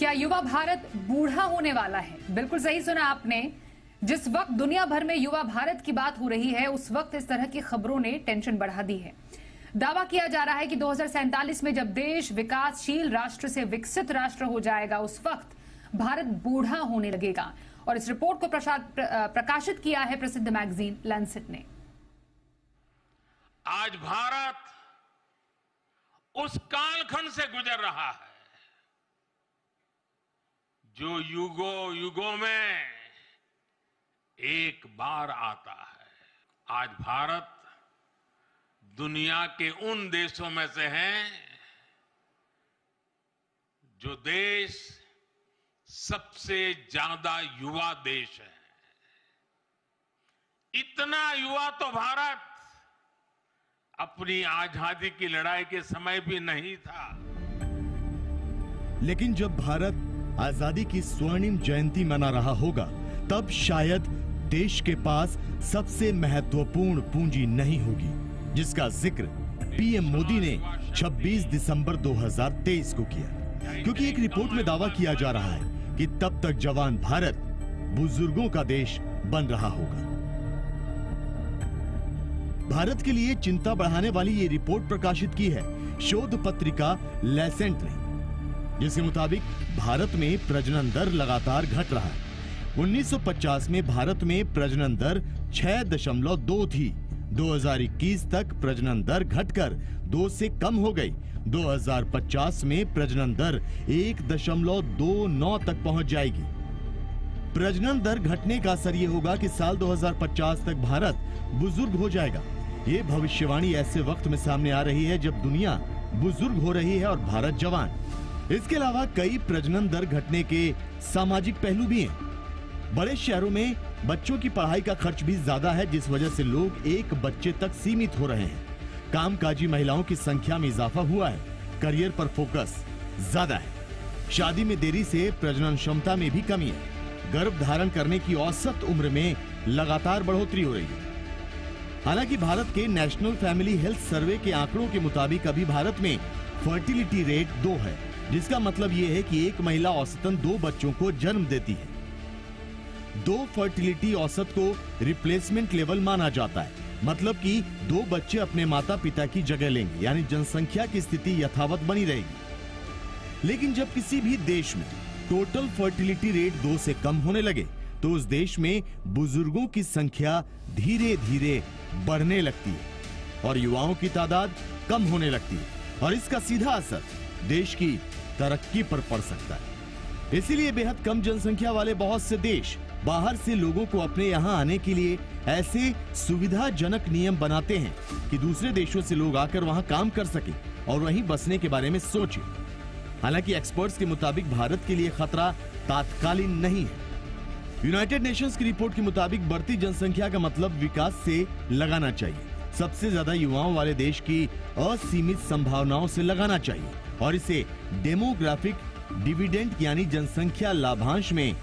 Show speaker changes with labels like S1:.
S1: क्या युवा भारत बूढ़ा होने वाला है? बिल्कुल सही सुना आपने। जिस वक्त दुनिया भर में युवा भारत की बात हो रही है, उस वक्त इस तरह की खबरों ने टेंशन बढ़ा दी है। दावा किया जा रहा है कि 2047 में जब देश विकासशील राष्ट्र से विकसित राष्ट्र हो जाएगा, उस वक्त भारत बूढ़ा होने लगेगा। और इस रिपोर्ट को प्रकाशित किया है प्रसिद्ध मैगजीन लैंसेट ने।
S2: आज भारत उस कालखंड से गुजर रहा है जो युगों में एक बार आता है। आज भारत दुनिया के उन देशों में से है जो देश सबसे ज्यादा युवा देश है। इतना युवा तो भारत अपनी आजादी की लड़ाई के समय भी नहीं था।
S3: लेकिन जब भारत आजादी की स्वर्णिम जयंती मना रहा होगा, तब शायद देश के पास सबसे महत्वपूर्ण पूंजी नहीं होगी, जिसका जिक्र पीएम मोदी ने 26 दिसंबर 2023 को किया। क्योंकि एक रिपोर्ट में दावा किया जा रहा है कि तब तक जवान भारत बुजुर्गों का देश बन रहा होगा। भारत के लिए चिंता बढ़ाने वाली ये रिपोर्ट प्रकाशित की है शोध पत्रिका लैंसेट ने, जिसके मुताबिक भारत में प्रजनन दर लगातार घट रहा है। 1950 में भारत में प्रजनन दर 6.2 थी। 2021 तक प्रजनन दर घटकर 2 से कम हो गई। 2050 में प्रजनन दर 1.29 तक पहुंच जाएगी। प्रजनन दर घटने का असर यह होगा कि साल 2050 तक भारत बुजुर्ग हो जाएगा। ये भविष्यवाणी ऐसे वक्त में सामने आ रही है जब दुनिया बुजुर्ग हो रही है और भारत जवान। इसके अलावा कई प्रजनन दर घटने के सामाजिक पहलू भी हैं। बड़े शहरों में बच्चों की पढ़ाई का खर्च भी ज्यादा है, जिस वजह से लोग एक बच्चे तक सीमित हो रहे हैं। कामकाजी महिलाओं की संख्या में इजाफा हुआ है। करियर पर फोकस ज्यादा है। शादी में देरी से प्रजनन क्षमता में भी कमी है। गर्भ धारण करने की औसत उम्र में लगातार बढ़ोतरी हो रही है। हालांकि भारत के नेशनल फैमिली हेल्थ सर्वे के आंकड़ों के मुताबिक अभी भारत में फर्टिलिटी रेट 2 है, जिसका मतलब यह है कि एक महिला औसतन 2 बच्चों को जन्म देती है। 2 फर्टिलिटी औसत को रिप्लेसमेंट लेवल माना जाता है, मतलब कि 2 बच्चे अपने माता पिता की जगह लेंगे, यानी जनसंख्या की स्थिति यथावत बनी रहेगी। लेकिन जब किसी भी देश में टोटल फर्टिलिटी रेट 2 से कम होने लगे, तो उस देश में बुजुर्गों की संख्या धीरे धीरे बढ़ने लगती है और युवाओं की तादाद कम होने लगती है, और इसका सीधा असर देश की तरक्की पर पड़ सकता है। इसीलिए बेहद कम जनसंख्या वाले बहुत से देश बाहर से लोगों को अपने यहाँ आने के लिए ऐसे सुविधाजनक नियम बनाते हैं कि दूसरे देशों से लोग आकर वहाँ काम कर सके और वहीं बसने के बारे में सोचें। हालांकि एक्सपर्ट्स के मुताबिक भारत के लिए खतरा तात्कालिक नहीं है। यूनाइटेड नेशंस की रिपोर्ट के मुताबिक बढ़ती जनसंख्या का मतलब विकास से लगाना चाहिए। सबसे ज्यादा युवाओं वाले देश की असीमित संभावनाओं से लगाना चाहिए और इसे डेमोग्राफिक डिविडेंड यानी जनसंख्या लाभांश में